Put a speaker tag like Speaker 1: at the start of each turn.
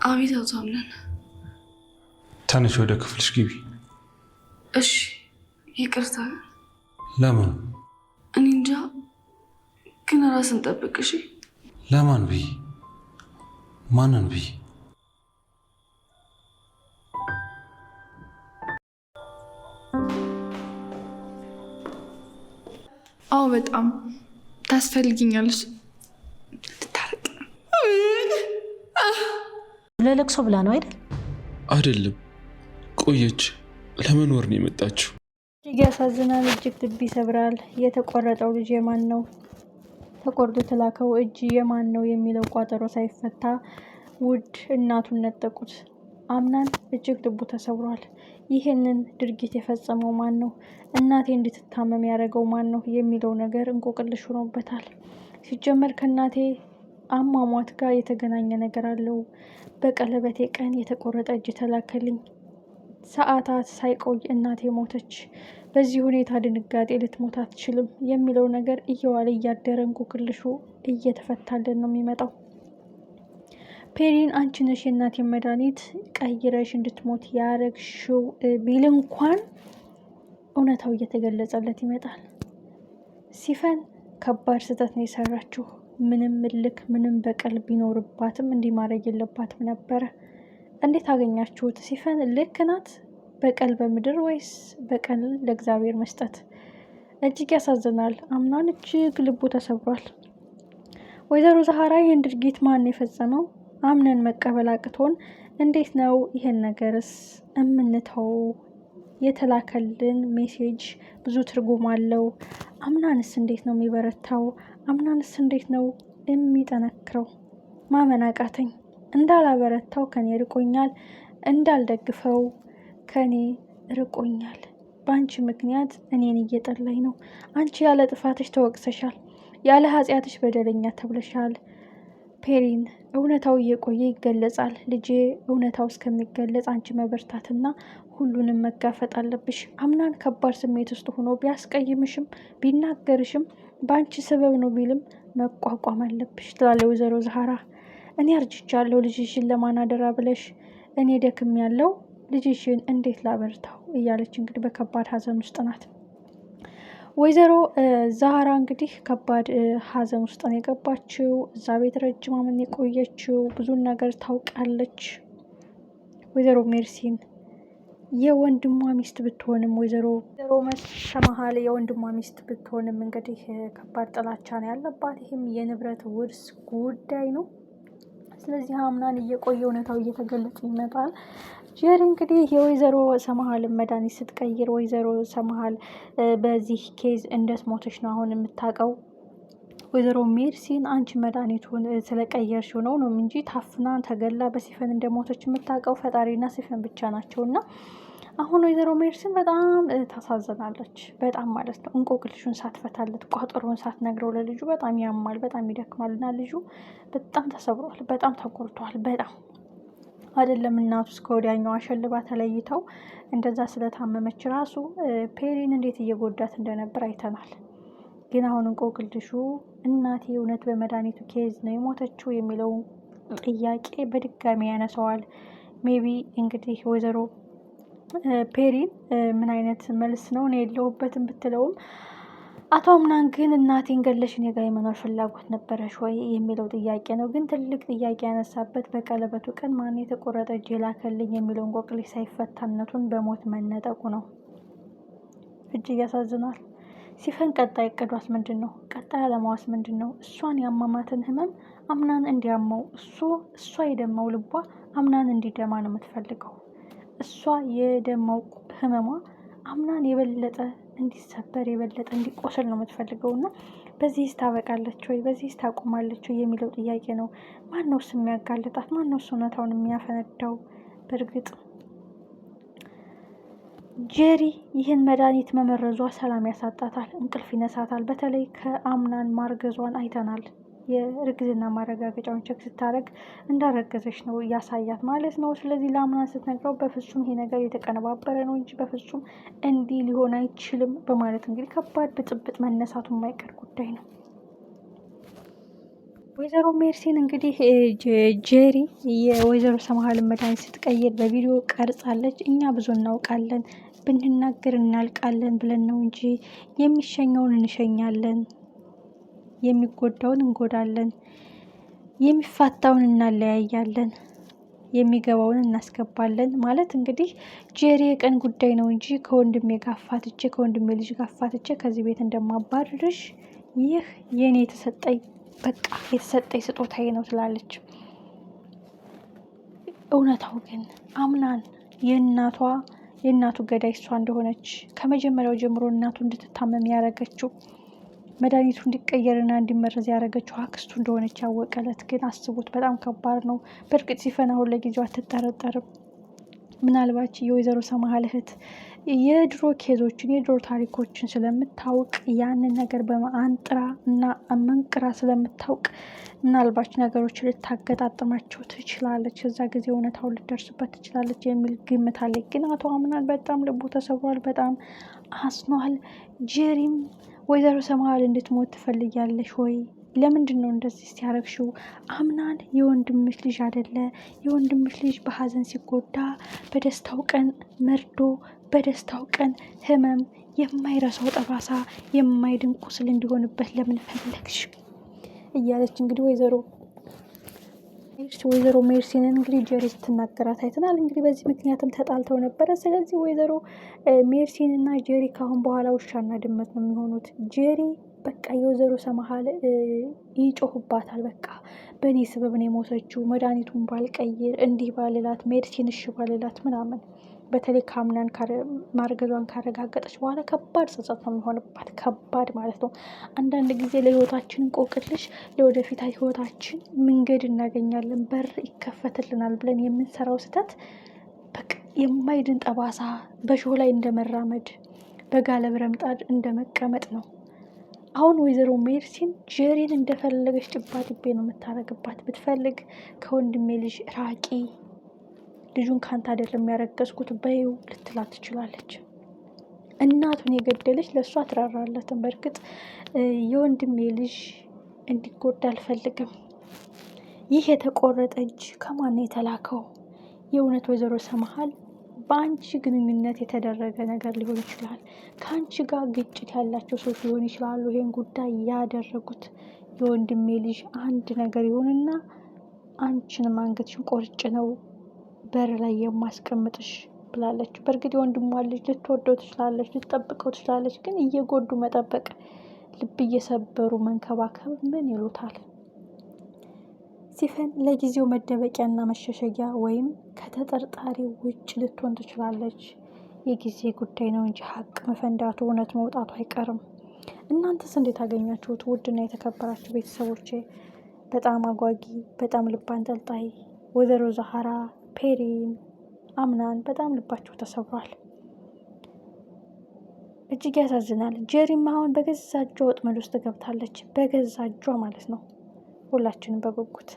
Speaker 1: አቤት አቶ አምነን።
Speaker 2: ተነሽ ወደ ክፍልሽ ግቢ።
Speaker 1: እሺ ይቅርታ።
Speaker 2: ለምን?
Speaker 1: እኔ እንጃ፣ ግን ራስን ጠብቅ እሺ።
Speaker 2: ለማን ብዬ? ማንን ብዬ?
Speaker 1: አዎ በጣም ታስፈልጊኛለሽ።
Speaker 3: ለለቅሶ ብላ ነው አይደል?
Speaker 2: አይደለም፣ ቆየች። ለመኖር ነው የመጣችው።
Speaker 3: እጅግ ያሳዝናል። እጅግ ልብ ይሰብራል። የተቆረጠው ልጅ የማን ነው? ተቆርጦ የተላከው እጅ የማን ነው የሚለው ቋጠሮ ሳይፈታ ውድ እናቱን ነጠቁት። አምናን እጅግ ልቡ ተሰብሯል። ይህንን ድርጊት የፈጸመው ማን ነው? እናቴ እንድትታመም ያደረገው ማን ነው የሚለው ነገር እንቆቅልሽ ሆኖበታል። ሲጀመር ከእናቴ አሟሟት ጋር የተገናኘ ነገር አለው። በቀለበቴ ቀን የተቆረጠ እጅ ተላከልኝ። ሰዓታት ሳይቆይ እናቴ ሞተች። በዚህ ሁኔታ ድንጋጤ ልትሞት አትችልም የሚለው ነገር እየዋለ እያደረ እንቆቅልሹ እየተፈታልን ነው የሚመጣው። ፔሪን አንቺ ነሽ የእናቴን መድኃኒት ቀይረሽ እንድትሞት ያረግሽው ቢል እንኳን እውነታው እየተገለጸለት ይመጣል። ሲፈን ከባድ ስህተት ነው የሰራችው። ምንም እልክ ምንም በቀል ቢኖርባትም እንዲህ ማድረግ የለባትም ነበረ። እንዴት አገኛችሁት? ሲፈን ልክ ናት? በቀል በምድር ወይስ በቀል ለእግዚአብሔር መስጠት? እጅግ ያሳዝናል። አምናን እጅግ ልቡ ተሰብሯል። ወይዘሮ ዛህራ ይህን ድርጊት ማን የፈጸመው? አምነን መቀበል አቅቶን እንዴት ነው ይህን ነገርስ እምንተው? የተላከልን ሜሴጅ ብዙ ትርጉም አለው። አምናንስ እንዴት ነው የሚበረታው? አምናንስ እንዴት ነው የሚጠነክረው? ማመን አቃተኝ። እንዳላበረታው ከኔ ርቆኛል፣ እንዳልደግፈው ከኔ ርቆኛል። በአንቺ ምክንያት እኔን እየጠላኝ ነው። አንቺ ያለ ጥፋትሽ ተወቅሰሻል፣ ያለ ኃጢአትሽ በደለኛ ተብለሻል። ፔሪን እውነታው እየቆየ ይገለጻል። ልጄ እውነታው እስከሚገለጽ አንቺ መበርታትና ሁሉንም መጋፈጥ አለብሽ። አምናን ከባድ ስሜት ውስጥ ሆኖ ቢያስቀይምሽም ቢናገርሽም በአንቺ ሰበብ ነው ቢልም መቋቋም አለብሽ ትላለች ወይዘሮ ዛህራ። እኔ አርጅቻለሁ፣ ልጅሽን ለማን አደራ ብለሽ? እኔ ደክም ያለው ልጅሽን እንዴት ላበርታው? እያለች እንግዲህ በከባድ ሀዘን ውስጥ ናት። ወይዘሮ ዛህራ እንግዲህ ከባድ ሀዘን ውስጥ ነው የገባችው። እዛ ቤት ረጅም ዓመት የቆየችው ብዙን ነገር ታውቃለች። ወይዘሮ ሜርሲን የወንድሟ ሚስት ብትሆንም ወይዘሮ ሰመሃል የወንድሟ ሚስት ብትሆንም እንግዲህ ከባድ ጥላቻ ነው ያለባት። ይህም የንብረት ውርስ ጉዳይ ነው። ስለዚህ አምናን እየቆየ እውነታው እየተገለጸ ይመጣል። ጀሪ እንግዲህ የወይዘሮ ሰመሃልን መድኃኒት ስትቀይር ወይዘሮ ሰመሃል በዚህ ኬዝ እንደሞተች ነው አሁን የምታውቀው። ወይዘሮ ሜርሲን አንቺ መድኃኒቱን ስለቀየርሽው ነው እንጂ ታፍና ተገላ በሲፈን እንደሞተች የምታውቀው ፈጣሪና ሲፈን ብቻ ናቸው። እና አሁን ወይዘሮ ሜርሲን በጣም ታሳዝናለች። በጣም ማለት ነው። እንቆቅልሹን ሳትፈታለት ቋጠሮን ሳትነግረው ለልጁ በጣም ያማል፣ በጣም ይደክማል። እና ልጁ በጣም ተሰብሯል፣ በጣም ተጎድቷል። በጣም አይደለም እናቱ እስከ ወዲያኛው አሸልባ ተለይተው እንደዛ ስለታመመች ራሱ ፔሪን እንዴት እየጎዳት እንደነበር አይተናል። ግን አሁን እንቆቅልሹ እናቴ እውነት በመድኃኒቱ ኬዝ ነው የሞተችው የሚለው ጥያቄ በድጋሚ ያነሰዋል። ሜቢ እንግዲህ ወይዘሮ ፔሪን ምን አይነት መልስ ነው እኔ የለሁበትም ብትለውም አቶ አምናን ግን እናቴን ገለሽ እኔ ጋር የመኖር ፍላጎት ነበረሽ ወይ የሚለው ጥያቄ ነው። ግን ትልቅ ጥያቄ ያነሳበት በቀለበቱ ቀን ማን የተቆረጠ እጅ ላከልኝ የሚለው እንቆቅልሽ ሳይፈታነቱን በሞት መነጠቁ ነው። እጅግ ያሳዝናል። ሲፈን ቀጣይ እቅዷስ ምንድን ነው? ቀጣይ አለማዋስ ምንድን ነው? እሷን ያማማትን ህመም አምናን እንዲያመው እሷ የደማው ልቧ አምናን እንዲደማ ነው የምትፈልገው። እሷ የደማው ህመሟ አምናን የበለጠ እንዲሰበር የበለጠ እንዲቆስል ነው የምትፈልገው። እና በዚህ ታበቃለች ወይ በዚህ ታቆማለች ወይ የሚለው ጥያቄ ነው። ማን ነው የሚያጋልጣት? ማን ነው እውነታውን የሚያፈነዳው? በእርግጥ ጀሪ ይህን መድኃኒት መመረዟ ሰላም ያሳጣታል፣ እንቅልፍ ይነሳታል። በተለይ ከአምናን ማርገዟን አይተናል። የእርግዝና ማረጋገጫውን ቸክ ስታደርግ እንዳረገዘች ነው ያሳያት ማለት ነው። ስለዚህ ለአምናን ስትነግረው በፍጹም ይሄ ነገር የተቀነባበረ ነው እንጂ በፍጹም እንዲህ ሊሆን አይችልም በማለት እንግዲህ ከባድ ብጥብጥ መነሳቱ የማይቀር ጉዳይ ነው። ወይዘሮ ሜርሲን እንግዲህ ጄሪ የወይዘሮ ሰምሃልን መድኃኒት ስትቀይር በቪዲዮ ቀርጻለች። እኛ ብዙ እናውቃለን፣ ብንናገር እናልቃለን ብለን ነው እንጂ የሚሸኘውን እንሸኛለን፣ የሚጎዳውን እንጎዳለን፣ የሚፋታውን እናለያያለን፣ የሚገባውን እናስገባለን ማለት እንግዲህ ጄሪ የቀን ጉዳይ ነው እንጂ ከወንድሜ ጋር አፋትቼ ከወንድሜ ልጅ ጋር አፋትቼ ከዚህ ቤት እንደማባርርሽ ይህ የኔ የተሰጠኝ በቃ የተሰጠኝ ስጦታዬ ነው ትላለች። እውነታው ግን አምናን የእናቱ ገዳይ እሷ እንደሆነች ከመጀመሪያው ጀምሮ እናቱ እንድትታመም ያደረገችው መድኃኒቱ እንዲቀየርና እንዲመረዝ ያደረገችው አክስቱ እንደሆነች ያወቀለት ግን አስቡት፣ በጣም ከባድ ነው። በእርግጥ ሲፈን አሁን ለጊዜው አትጠረጠርም። ምናልባት የወይዘሮ ሰምሃል እህት የድሮ ኬዞችን የድሮ ታሪኮችን ስለምታውቅ ያንን ነገር በማንጥራ እና መንቅራ ስለምታውቅ ምናልባት ነገሮችን ልታገጣጥማቸው ትችላለች። እዛ ጊዜ እውነታውን ልደርስበት ትችላለች የሚል ግምት አለ። ግን አቶ አምናን በጣም ልቡ ተሰብሯል፣ በጣም አስኗል። ጄሪም ወይዘሮ ሰምሃል እንድትሞት ትፈልጊያለሽ ወይ? ለምንድን ነው እንደዚህ ሲያረግሽው? አምናን የወንድምሽ ልጅ አይደለ? የወንድምሽ ልጅ በሀዘን ሲጎዳ በደስታው ቀን መርዶ፣ በደስታው ቀን ህመም፣ የማይረሳው ጠባሳ፣ የማይድን ቁስል እንዲሆንበት ለምን ፈለግሽ? እያለች እንግዲህ ወይዘሮ ሜርሲንን እንግዲህ ጄሪ ስትናገራት አይተናል። እንግዲህ በዚህ ምክንያትም ተጣልተው ነበረ። ስለዚህ ወይዘሮ ሜርሲን እና ጄሪ ካሁን በኋላ ውሻና ድመት ነው የሚሆኑት። ጄሪ በቃ የወይዘሮ ሰምሃል ይጮሁባታል። በቃ በእኔ ስበብ ነው የሞተችው፣ መድኃኒቱን ባልቀይር እንዲህ ባልላት፣ ሜርሲን እሺ ባልላት ምናምን። በተለይ ከአምናን ማርገዟን ካረጋገጠች በኋላ ከባድ ጸጸት ነው የሚሆንባት፣ ከባድ ማለት ነው። አንዳንድ ጊዜ ለህይወታችን እንቆቅልሽ፣ ለወደፊት ህይወታችን መንገድ እናገኛለን፣ በር ይከፈትልናል ብለን የምንሰራው ስህተት በቃ የማይድን ጠባሳ፣ በሾህ ላይ እንደመራመድ፣ በጋለ ብረምጣድ እንደመቀመጥ ነው። አሁን ወይዘሮ ሜርሲን ጄሪን እንደፈለገች ጭባጭቤ ነው የምታረግባት። ብትፈልግ ከወንድሜ ልጅ ራቂ፣ ልጁን ካንተ አይደለም ያረገዝኩት በይው ልትላት ትችላለች። እናቱን የገደለች ለእሷ ትራራለትን። በእርግጥ የወንድሜ ልጅ እንዲጎዳ አልፈልግም። ይህ የተቆረጠ እጅ ከማን ነው የተላከው? የእውነት ወይዘሮ ሰምሃል በአንቺ ግንኙነት የተደረገ ነገር ሊሆን ይችላል። ከአንቺ ጋር ግጭት ያላቸው ሰዎች ሊሆን ይችላሉ። ይህን ጉዳይ ያደረጉት የወንድሜ ልጅ አንድ ነገር ይሆንና አንቺንም አንገትሽን ቆርጭ ነው በር ላይ የማስቀምጥሽ ብላለች። በእርግጥ የወንድሟ ልጅ ልትወደው ትችላለች፣ ልትጠብቀው ትችላለች። ግን እየጎዱ መጠበቅ፣ ልብ እየሰበሩ መንከባከብ ምን ይሉታል? ሲፈን ለጊዜው መደበቂያና መሸሸጊያ ወይም ከተጠርጣሪ ውጭ ልትሆን ትችላለች። የጊዜ ጉዳይ ነው እንጂ ሀቅ መፈንዳቱ፣ እውነት መውጣቱ አይቀርም። እናንተስ እንዴት አገኛችሁት? ውድና የተከበራችሁ ቤተሰቦቼ፣ በጣም አጓጊ፣ በጣም ልብ አንጠልጣይ ወይዘሮ ዛህራ፣ ፔሪን፣ አምናን በጣም ልባቸው ተሰብሯል። እጅግ ያሳዝናል። ጄሪም አሁን በገዛ እጇ ወጥመድ ውስጥ ገብታለች። በገዛ እጇ ማለት ነው። ሁላችንም በጉጉት